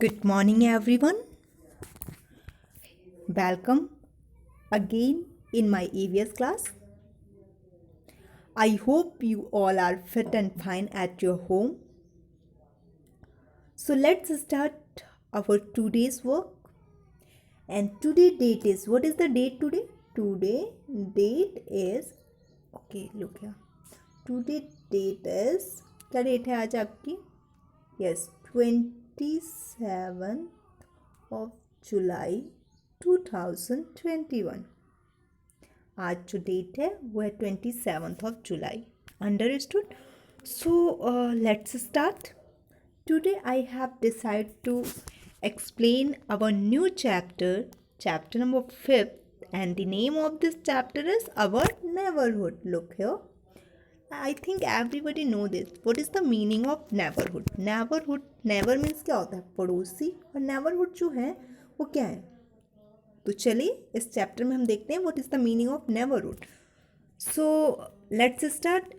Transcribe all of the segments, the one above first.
Good morning, everyone. Welcome again in my EVS class. I hope you all are fit and fine at your home. So let's start our today's work. And today date is, what is the date today? Today date is, okay, look here. Today date is, क्या date है आज आपकी? Yes, 27th of July 2021. आज जो date है वो है 27th of July. Understood? So let's start. Today I have decided to explain our new chapter number 5th, and the name of this chapter is our neighborhood. Look here. I think everybody know this. What is the meaning of neighborhood? Neighbor means क्या होता है? पड़ोसी. और neighborhood जो है वो क्या है? तो चलिए इस चैप्टर में हम देखते हैं what is the meaning of neighbourhood. So let's start.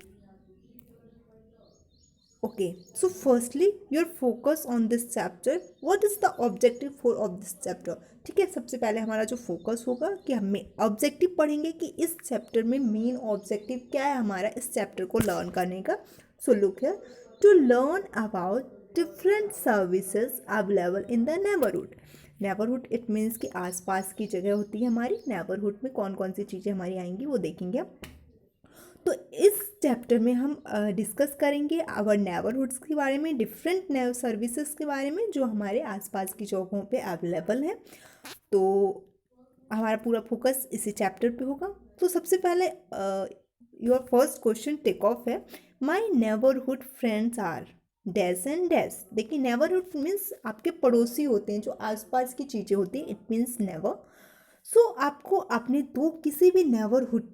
Okay, so firstly your focus on this chapter. What is the objective for of this chapter? ठीक है, सबसे पहले हमारा जो फोकस होगा कि हम ऑब्जेक्टिव पढ़ेंगे कि इस चैप्टर में मेन ऑब्जेक्टिव क्या है हमारा इस चैप्टर को लर्न करने का. So look here, to learn about different services available in the neighbourhood. Neighbourhood it means कि आसपास की जगह होती है हमारी. नेबरहुड में कौन कौन सी चीज़ें हमारी आएंगी वो देखेंगे. तो इस चैप्टर में हम डिस्कस करेंगे आवर नेबरहुड्स के बारे में, डिफरेंट सर्विसेज के बारे में जो हमारे आसपास की जगहों पे अवेलेबल हैं. तो हमारा पूरा फोकस इसी चैप्टर पे होगा. तो सबसे पहले your first question take off है, my neighbourhood friends are dash and dash. देखिए नेबरहुड मीन्स आपके पड़ोसी होते हैं, जो आसपास की चीज़ें होती हैं, इट मीन्स नेबर. सो आपको अपने दो किसी भी नेबरहुड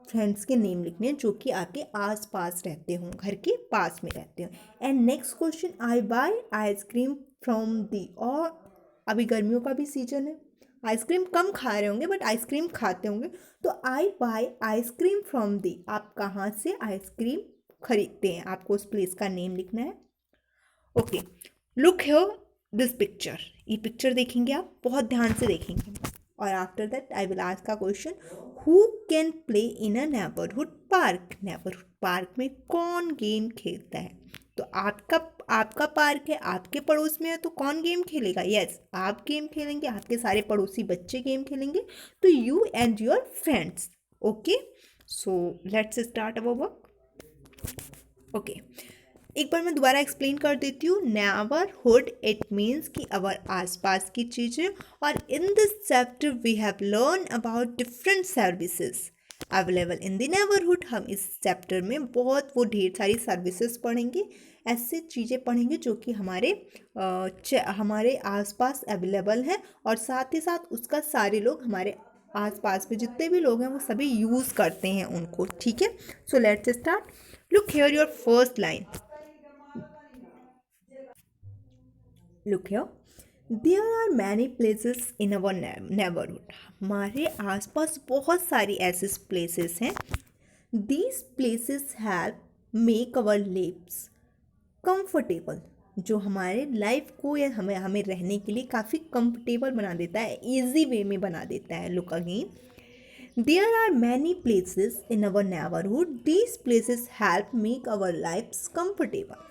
फ्रेंड्स के नेम लिखने हैं जो कि आपके आस पास रहते हों, घर के पास में रहते हों. And next question, I buy ice cream from the. और अभी गर्मियों का भी सीजन है, आइसक्रीम कम खा रहे होंगे बट आइसक्रीम खाते होंगे. तो आई बाय आइसक्रीम फ्रॉम दी, आप कहाँ से आइसक्रीम खरीदते हैं, आपको उस प्लेस का नेम लिखना है. Okay, look here this picture. ये पिक्चर देखेंगे आप, बहुत ध्यान से देखेंगे. और after that I will ask a question, who can play in a neighbourhood park. Neighbourhood park में कौन गेम खेलता है? तो आपका पार्क है, आपके पड़ोस में है, तो कौन गेम खेलेगा? यस, आप गेम खेलेंगे, आपके सारे पड़ोसी बच्चे गेम खेलेंगे. तो you and your friends. Okay, so let's start our work. Okay, एक बार मैं दोबारा एक्सप्लेन कर देती हूँ. नेबरहुड इट मीन्स कि अवर आसपास की चीज़ें. और in this chapter we have learn about different services available in the neighbourhood. हम इस चैप्टर में बहुत वो ढेर सारी सर्विसेज पढ़ेंगे, ऐसी चीज़ें पढ़ेंगे जो कि हमारे आसपास अवेलेबल हैं. और साथ ही साथ उसका सारे लोग, हमारे आसपास में जितने भी लोग हैं वो सभी यूज़ करते हैं उनको. ठीक है, so let's start. Look here your first line. Look here, there are many places in our neighborhood. हमारे आसपास बहुत सारी ऐसे places हैं. These places help make our lives comfortable. जो हमारे लाइफ को या हमें रहने के लिए काफ़ी कंफर्टेबल बना देता है, ईजी वे में बना देता है. Look again, there are many places in our neighborhood. These places help make our lives comfortable.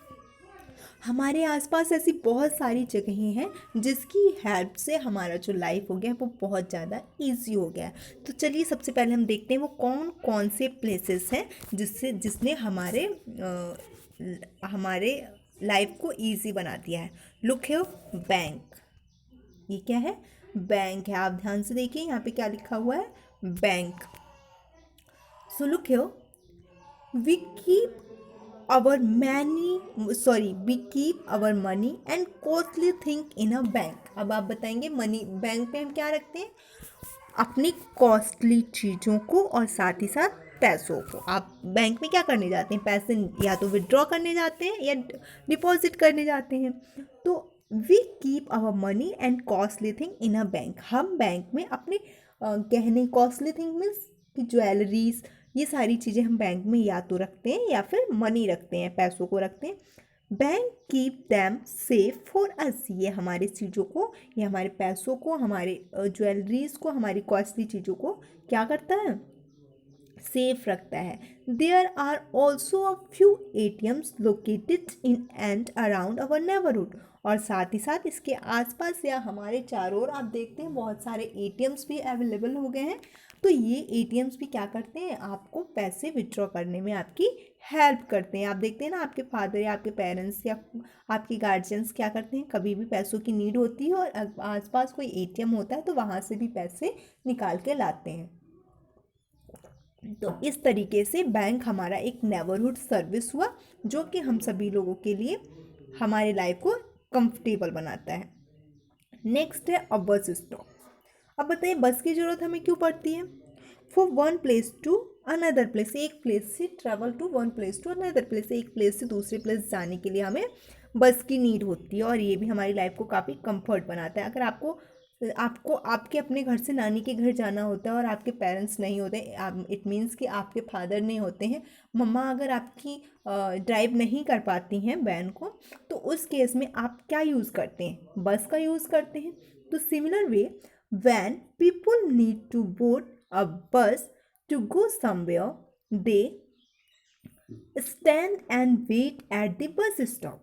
हमारे आसपास ऐसी बहुत सारी जगहें हैं जिसकी हेल्प से हमारा जो लाइफ हो गया है वो बहुत ज़्यादा इजी हो गया है. तो चलिए सबसे पहले हम देखते हैं वो कौन कौन से प्लेसेस हैं जिसने हमारे लाइफ को इजी बना दिया है. Look here, bank. ये क्या है? बैंक है. आप ध्यान से देखिए यहाँ पे क्या लिखा हुआ है, bank. So look here, we keep our money and costly thing in a bank. अब आप बताएंगे मनी, बैंक में हम क्या रखते हैं? अपनी कॉस्टली चीज़ों को और साथ ही साथ पैसों को. आप बैंक में क्या करने जाते हैं? पैसे या तो विड्रॉ करने जाते हैं या डिपॉजिट करने जाते हैं. तो we keep our money and costly thing in a bank. हम बैंक में अपने गहने, कॉस्टली थिंग मीन्स ज्वेलरीज, ये सारी चीज़ें हम बैंक में या तो रखते हैं या फिर मनी रखते हैं, पैसों को रखते हैं. Bank keep them safe for us, ये हमारी चीज़ों को, ये हमारे पैसों को, हमारे ज्वेलरीज को, हमारी कॉस्टली चीज़ों को क्या करता है, सेफ रखता है। There are also a few ATMs located in and around our neighbourhood, और साथ ही साथ इसके आसपास या हमारे चारों ओर आप देखते हैं बहुत सारे एटीएम्स भी अवेलेबल हो गए हैं। तो ये एटीएम्स भी क्या करते हैं, आपको पैसे विड्रॉ करने में आपकी हेल्प करते हैं। आप देखते हैं ना, आपके फादर या आपके पेरेंट्स या आपके गार्जियंस क्या करते हैं, कभी भी पैसों की नीड होती है और आसपास कोई एटीएम होता है तो वहाँ से भी पैसे निकाल के लाते हैं। तो इस तरीके से बैंक हमारा एक नेबरहुड सर्विस हुआ जो कि हम सभी लोगों के लिए हमारे लाइफ को कंफर्टेबल बनाता है। नेक्स्ट है अ बस स्टॉप। अब बताइए बस की ज़रूरत हमें क्यों पड़ती है। For one place to another place, एक प्लेस से travel to one place to another place, एक प्लेस से दूसरे प्लेस जाने के लिए हमें बस की नीड होती है और ये भी हमारी लाइफ को काफ़ी कंफर्ट बनाता है। अगर आपको आपको आपके अपने घर से नानी के घर जाना होता है और आपके पेरेंट्स नहीं होते, इट मीन्स कि आपके फादर नहीं होते हैं, मम्मा अगर आपकी ड्राइव नहीं कर पाती हैं वैन को, तो उस केस में आप क्या यूज़ करते हैं, बस का यूज़ करते हैं। तो similar way when people need to board a bus to go somewhere, they stand and wait at the bus stop.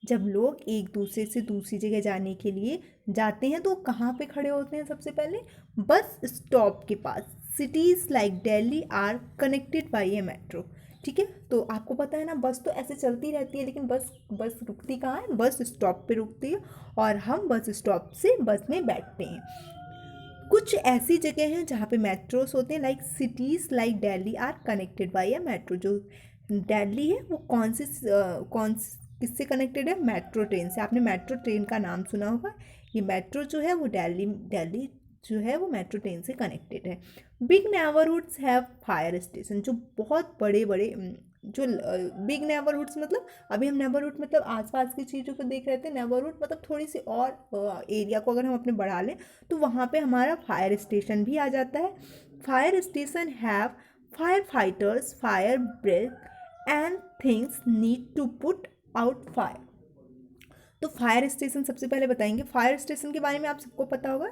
जब लोग एक दूसरे से दूसरी जगह जाने के लिए जाते हैं तो कहाँ पे खड़े होते हैं, सबसे पहले बस स्टॉप के पास। Cities like Delhi are connected by a metro. ठीक है, तो आपको पता है ना, बस तो ऐसे चलती रहती है लेकिन बस रुकती कहाँ है, बस स्टॉप पे रुकती है और हम बस स्टॉप से बस में बैठते हैं। कुछ ऐसी जगह हैं जहाँ पे मेट्रोस होते हैं, like cities like Delhi are connected by a metro. जो दिल्ली है वो किससे कनेक्टेड है, मेट्रो ट्रेन से। आपने मेट्रो ट्रेन का नाम सुना होगा। ये मेट्रो जो है वो दिल्ली जो है वो मेट्रो ट्रेन से कनेक्टेड है। Big neighbourhoods have fire station, जो बहुत बड़े बड़े जो बिग नेबरहुड्स मतलब, अभी हम नेबरहुड मतलब आसपास की चीज़ों को देख रहे थे, नेबरहुड मतलब थोड़ी सी और एरिया को अगर हम अपने बढ़ा लें तो वहाँ पे हमारा फायर स्टेशन भी आ जाता है। Fire station have fire fighters, fire break and things need to put out fire. तो फायर स्टेशन सबसे पहले बताएंगे। फायर स्टेशन के बारे में आप सबको पता होगा।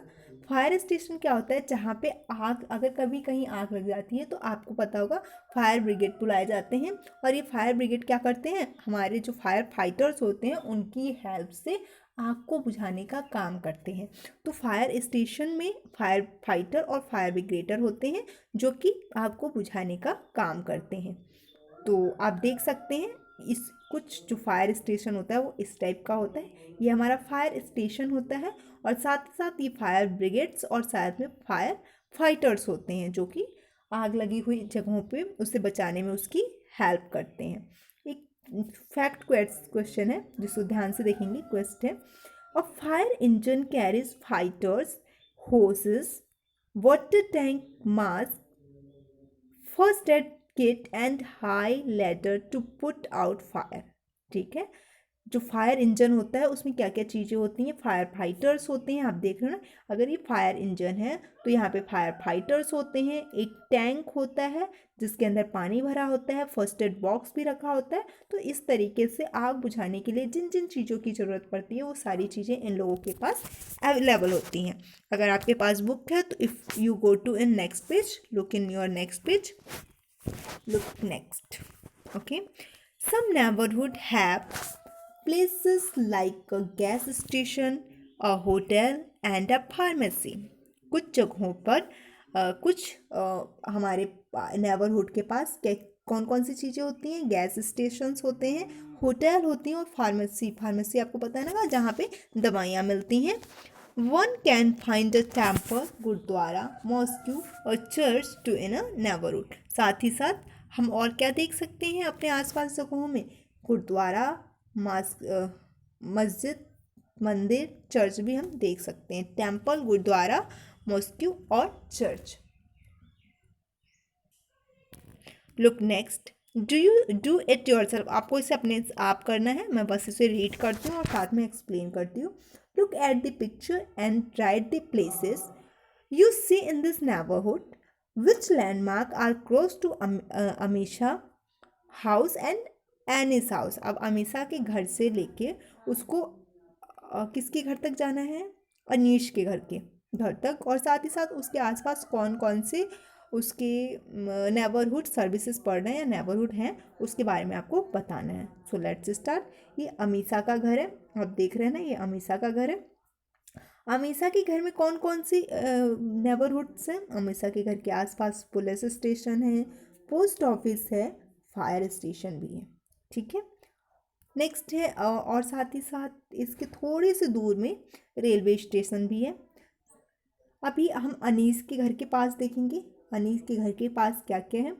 फायर स्टेशन क्या होता है, जहाँ पे आग, अगर कभी कहीं आग लग जाती है तो आपको पता होगा फायर ब्रिगेड बुलाए जाते हैं और ये फायर ब्रिगेड क्या करते हैं, हमारे जो फायर फाइटर्स होते हैं उनकी हेल्प से आग को बुझाने का काम करते हैं। तो फायर स्टेशन में फायर फाइटर और फायर ब्रिगेडर होते हैं जो कि आग को बुझाने का काम करते हैं। तो आप देख सकते हैं इस कुछ जो फायर स्टेशन होता है वो इस टाइप का होता है, ये हमारा फायर स्टेशन होता है और साथ ही साथ ये फायर ब्रिगेड्स और साथ में फायर फाइटर्स होते हैं जो कि आग लगी हुई जगहों पे उसे बचाने में उसकी हेल्प करते हैं। एक फैक्ट क्वेश्चन है जिसको ध्यान से देखेंगे। Question, a fire engine carries fighters, hoses, water tank, mask, first aid kit and high ladder to put out fire. ठीक है, जो फायर इंजन होता है उसमें क्या क्या चीज़ें होती हैं, फायर फाइटर्स होते हैं, आप देख रहे हो ना, अगर ये फायर इंजन है तो यहाँ पे फायर फाइटर्स होते हैं, एक टैंक होता है जिसके अंदर पानी भरा होता है, फर्स्ट एड बॉक्स भी रखा होता है। तो इस तरीके से आग बुझाने के लिए जिन जिन चीज़ों की ज़रूरत पड़ती है वो सारी चीज़ें इन लोगों के पास अवेलेबल होती हैं। अगर आपके पास बुक है तो if you go to in next page, look in your next page, look next. Okay, some neighborhood have places like a gas station, a hotel and a pharmacy. कुछ जगहों पर हमारे नेबरहुड के पास कौन कौन सी चीज़ें होती हैं, गैस स्टेशंस होते हैं, होटल होती हैं और फार्मेसी आपको पता है ना जहाँ पे दवाइयाँ मिलती हैं। One can find a temple, gurdwara, mosque और church too in a neighbourhood. साथ ही साथ हम और क्या देख सकते हैं अपने आसपास जगहों में, गुरुद्वारा, मस्जिद, मंदिर, चर्च भी हम देख सकते हैं। टेम्पल, गुरुद्वारा, मॉस्क्यू और church. Look next, do it yourself. आपको इसे अपने आप करना है, मैं बस इसे रीड करती हूँ और साथ में एक्सप्लेन करती हूँ। Look at the picture and right the places you see in this neighborhood, which landmark are close to Amisha house and Annie's house. अब अमीषा के घर से लेके उसको किसके घर तक जाना है, अनीश के घर तक, और साथ ही साथ उसके आसपास कौन कौन से उसके नेबरहुड सर्विसेज पड़ रहे हैं या नेबरहुड हैं उसके बारे में आपको बताना है। So let's start. ये अमीषा का घर है, आप देख रहे हैं ना, ये अमीषा का घर है। अमीषा के घर में कौन कौन सी नेबरहुड्स हैं? अमीषा के घर के आसपास पुलिस स्टेशन है, पोस्ट ऑफिस है, फायर स्टेशन भी है। ठीक है, नेक्स्ट है और साथ ही साथ इसके थोड़े से दूर में रेलवे स्टेशन भी है। अभी हम अनीस के घर के पास देखेंगे। अनीस के घर के पास क्या क्या है?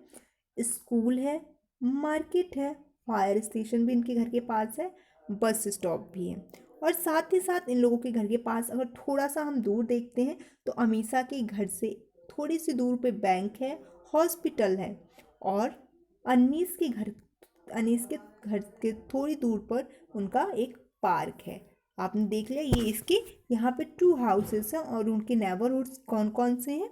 स्कूल है, मार्केट है, फायर स्टेशन भी इनके घर के पास है, बस स्टॉप भी है। और साथ ही साथ इन लोगों के घर के पास अगर थोड़ा सा हम दूर देखते हैं तो अमीषा के घर से थोड़ी सी दूर पे बैंक है, हॉस्पिटल है, और अनीस के घर अनीस के घर के थोड़ी दूर पर उनका एक पार्क है। आपने देख लिया, ये इसके यहाँ पे 2 हाउसेस हैं और उनके नेबरहुड्स कौन कौन से हैं?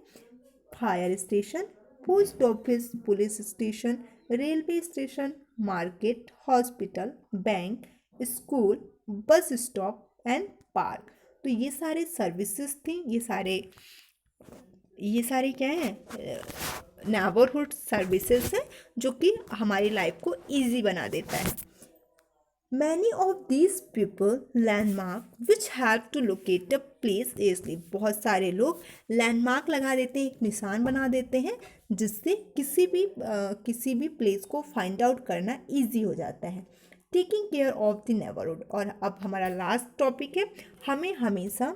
Fire station, post office, police station, railway station, market, hospital, bank, school, bus stop and park. तो ये सारे सर्विसेज थी, ये सारे क्या हैं? नेबरहुड सर्विसेज हैं जो कि हमारी लाइफ को इजी बना देता है। Many of these people landmark which help to locate a place easily। बहुत सारे लोग लैंडमार्क लगा देते हैं, एक निशान बना देते हैं जिससे किसी भी प्लेस को फाइंड आउट करना इजी हो जाता है। Taking care of the neighbourhood. और अब हमारा लास्ट टॉपिक है, हमें हमेशा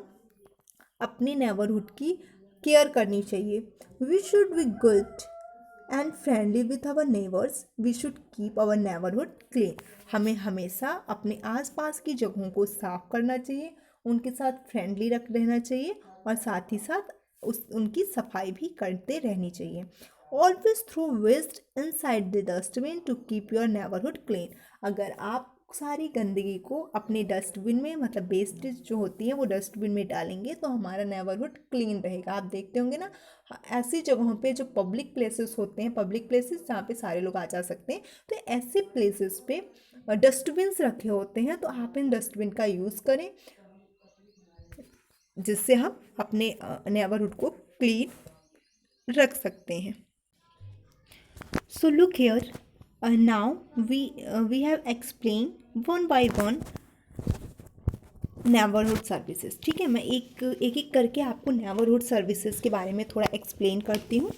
अपने नेबरहुड की केयर करनी चाहिए। We should be good and friendly with our neighbours, we should keep our neighbourhood clean. हमें हमेशा अपने आसपास की जगहों को साफ करना चाहिए, उनके साथ फ्रेंडली रहना चाहिए, और साथ ही साथ उनकी सफाई भी करते रहनी चाहिए। Always throw waste inside the dustbin to keep your neighbourhood clean. अगर आप सारी गंदगी को अपने डस्टबिन में, मतलब वेस्टेज जो होती है वो डस्टबिन में डालेंगे तो हमारा नेबरहुड क्लीन रहेगा। आप देखते होंगे ना, ऐसी जगहों पे जो पब्लिक प्लेसेस होते हैं, पब्लिक प्लेसेस जहाँ पे सारे लोग आ जा सकते हैं, तो ऐसे प्लेसेस पे डस्टबिन्स रखे होते हैं, तो आप इन डस्टबिन का यूज़ करें जिससे हम अपने नेबरहुड को क्लीन रख सकते हैं। सो look here, now we have explained one by one neighbourhood services. ठीक है, मैं एक करके आपको नेबरहुड सर्विसेज के बारे में थोड़ा एक्सप्लेन करती हूँ।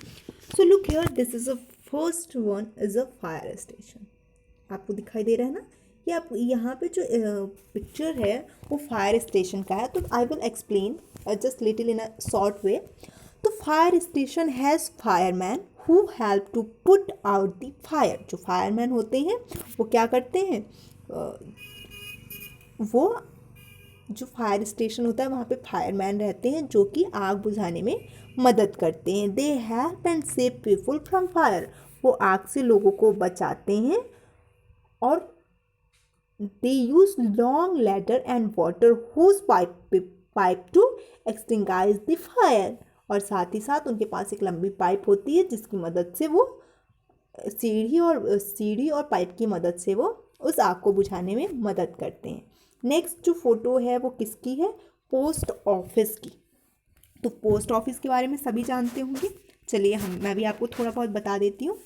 सो look here, this is a first one is a fire station. आपको दिखाई दे रहा है ना, ये आप यहाँ पे जो पिक्चर है वो फायर स्टेशन का है। तो I will explain just little in a short way. तो fire station has fireman who help to put out the fire. जो फायरमैन होते हैं वो क्या करते हैं? वो जो फायर स्टेशन होता है वहाँ पे फायरमैन रहते हैं जो कि आग बुझाने में मदद करते हैं। They help and save people from fire. वो आग से लोगों को बचाते हैं, और they use long ladder and water hose pipe to extinguish the fire. और साथ ही साथ उनके पास एक लंबी पाइप होती है जिसकी मदद से वो सीढ़ी और पाइप की मदद से वो उस आग को बुझाने में मदद करते हैं। नेक्स्ट जो फोटो है वो किसकी है? पोस्ट ऑफिस की। तो पोस्ट ऑफिस के बारे में सभी जानते होंगे, चलिए मैं भी आपको थोड़ा बहुत बता देती हूँ।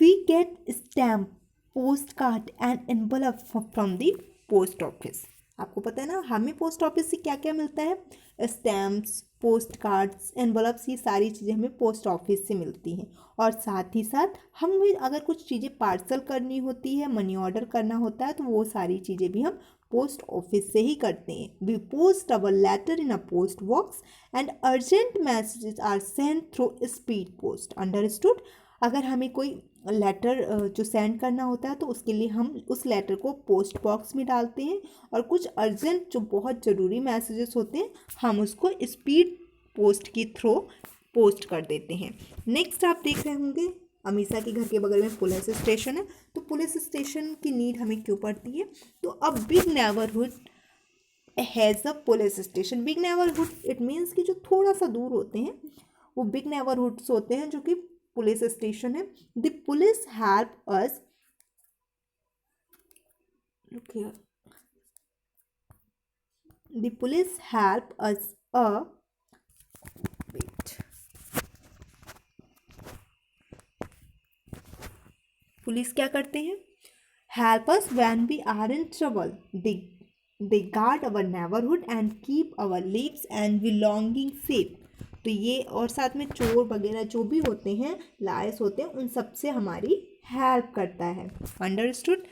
We get stamp, post card and envelope from the post office. आपको पता है ना, हमें पोस्ट ऑफिस से क्या क्या मिलता है? स्टैम्प्स, पोस्ट कार्ड्स, एनवलप्स, ये सारी चीज़ें हमें पोस्ट ऑफिस से मिलती हैं। और साथ ही साथ हमें अगर कुछ चीज़ें पार्सल करनी होती है, मनी ऑर्डर करना होता है, तो वो सारी चीज़ें भी हम पोस्ट ऑफिस से ही करते हैं। We post our letter in a post box and urgent messages are send through speed post. Understood? अगर हमें कोई लेटर जो सेंड करना होता है तो उसके लिए हम उस लेटर को पोस्ट बॉक्स में डालते हैं, और कुछ अर्जेंट जो बहुत ज़रूरी मैसेजेस होते हैं हम उसको स्पीड पोस्ट के थ्रू पोस्ट कर देते हैं। नेक्स्ट आप देख रहे होंगे, अमीषा के घर के बगल में पुलिस स्टेशन है। तो पुलिस स्टेशन की नीड हमें क्यों पड़ती है? तो a big neighbourhood has a police station. Big neighbourhood it means कि जो थोड़ा सा दूर होते हैं वो बिग नेबरहुड्स होते हैं जो कि पुलिस स्टेशन है। The police help us look here. The police help us wait. Police क्या करते हैं? Help us when we are in trouble. They guard our neighborhood and keep our lives and belongings safe. तो ये और साथ में चोर वगैरह जो भी होते हैं, लायस होते हैं, उन सब से हमारी हेल्प करता है. अंडरस्टूड.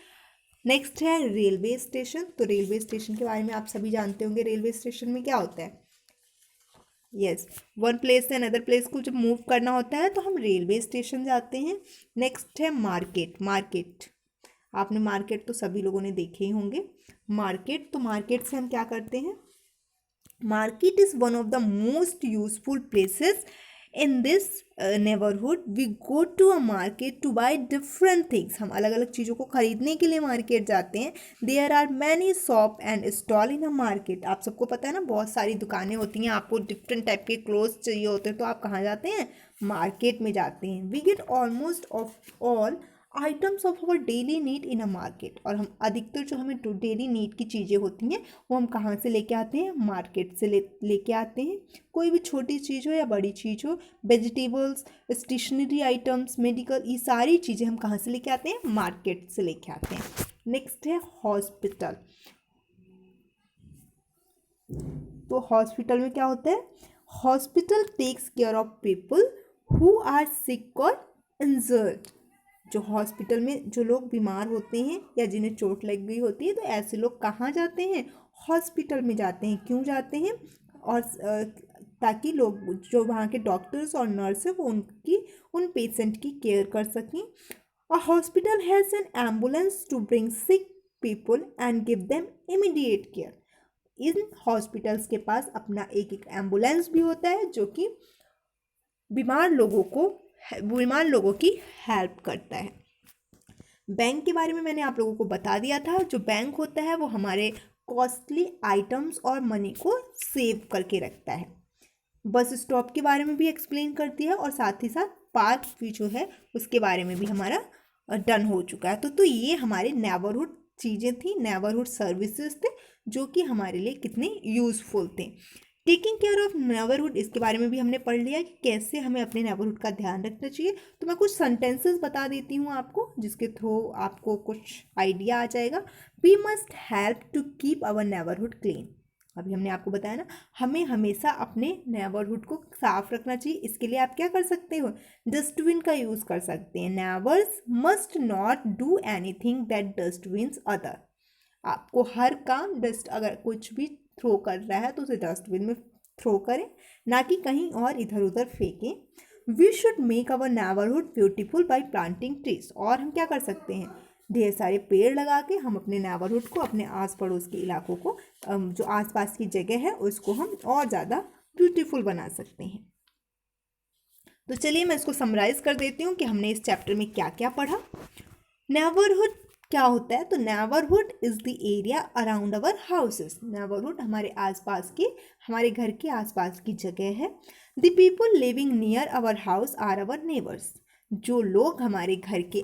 नेक्स्ट है रेलवे स्टेशन. तो रेलवे स्टेशन के बारे में आप सभी जानते होंगे. रेलवे स्टेशन में क्या होता है? यस, वन प्लेस से अनदर प्लेस को जब मूव करना होता है तो हम रेलवे स्टेशन जाते हैं. नेक्स्ट है मार्केट. मार्केट, आपने मार्केट तो सभी लोगों ने देखे ही होंगे. मार्केट, तो मार्केट से हम क्या करते हैं? Market is one of the most useful places in this neighbourhood. We go to a market to buy different things. हम अलग अलग चीज़ों को खरीदने के लिए मार्केट जाते हैं. There are many shop and stall in a market. आप सबको पता है ना, बहुत सारी दुकानें होती हैं. आपको डिफरेंट टाइप के क्लोथ्स चाहिए होते हैं तो आप कहाँ जाते हैं? मार्केट में जाते हैं. We get almost of all items of our daily need in a market. और हम अधिकतर जो हमें डेली नीड की चीज़ें होती हैं वो हम कहाँ से लेके आते हैं? मार्केट से लेके आते हैं. कोई भी छोटी चीज़ हो या बड़ी चीज़ हो, वेजिटेबल्स, स्टेशनरी आइटम्स, मेडिकल, ये सारी चीज़ें हम कहाँ से लेके आते हैं? मार्केट से लेके आते हैं. नेक्स्ट है हॉस्पिटल. तो हॉस्पिटल में क्या होता है? Hospital takes care of people who are sick और इंजर्ड. जो हॉस्पिटल में जो लोग बीमार होते हैं या जिन्हें चोट लग गई होती है, तो ऐसे लोग कहाँ जाते हैं? हॉस्पिटल में जाते हैं. क्यों जाते हैं? और ताकि लोग जो वहाँ के डॉक्टर्स और नर्स हैं वो उन पेशेंट की केयर कर सकें. A hospital has an ambulance to bring sick people and give them immediate care. In hospitals के पास अपना एक एम्बुलेंस भी होता है जो कि बीमार लोगों की हेल्प करता है. बैंक के बारे में मैंने आप लोगों को बता दिया था. जो बैंक होता है वो हमारे कॉस्टली आइटम्स और मनी को सेव करके रखता है. बस स्टॉप के बारे में भी एक्सप्लेन करती है और साथ ही साथ पार्क भी जो है उसके बारे में भी हमारा डन हो चुका है. तो ये हमारे नेबरहुड चीज़ें थी, नेबरहुड सर्विसेज थे जो कि हमारे लिए कितने यूज़फुल थे. टेकिंग केयर ऑफ नेबरहुड, इसके बारे में भी हमने पढ़ लिया कि कैसे हमें अपने नेबरहुड का ध्यान रखना चाहिए. तो मैं कुछ सेंटेंसेस बता देती हूँ आपको, जिसके थ्रू आपको कुछ आइडिया आ जाएगा. We must help to keep our neighbourhood clean. अभी हमने आपको बताया ना, हमें हमेशा अपने नेबरहुड को साफ रखना चाहिए. इसके लिए आप क्या कर सकते हो? डस्टबिन का यूज़ कर सकते हैं. Neighbours must not do anything that dustbins other. आपको हर काम अगर कुछ भी थ्रो कर रहा है तो उसे डस्टबिन में थ्रो करें, ना कि कहीं और इधर उधर फेंकें. We should make our neighbourhood beautiful by planting trees. और हम क्या कर सकते हैं? ढेर सारे पेड़ लगा के हम अपने नेबरहुड को, अपने आस पड़ोस के इलाकों को, जो आसपास की जगह है उसको हम और ज़्यादा ब्यूटीफुल बना सकते हैं. तो चलिए मैं इसको समराइज कर देती हूँ कि हमने इस चैप्टर में क्या क्या पढ़ा. नेबरहुड क्या होता है? तो neighbourhood is the area around our houses. Neighbourhood हमारे घर के आसपास की जगह है. The people living near our house are our neighbours. जो लोग हमारे घर के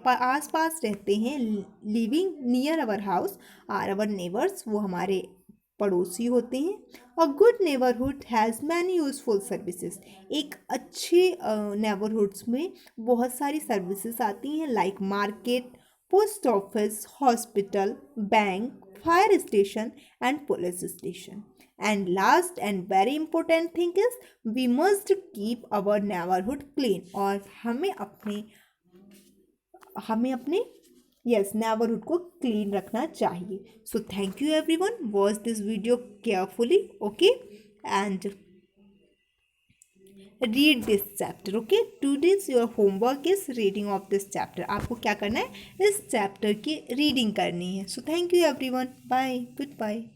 आसपास रहते हैं, living near our house are our neighbours, वो हमारे पड़ोसी होते हैं. A good neighbourhood has many useful services. एक अच्छे नेबरहुड्स में बहुत सारी सर्विसेज आती हैं, like market, post office, hospital, bank, fire station and police station. And last and very important thing is we must keep our neighborhood clean. और हमें अपने neighborhood को clean रखना चाहिए. So thank you everyone. Watch this video carefully, okay? And read this chapter, okay? Today's your homework is reading of this chapter. आपको क्या करना है? इस चैप्टर की रीडिंग करनी है. So thank you everyone. Bye. Goodbye.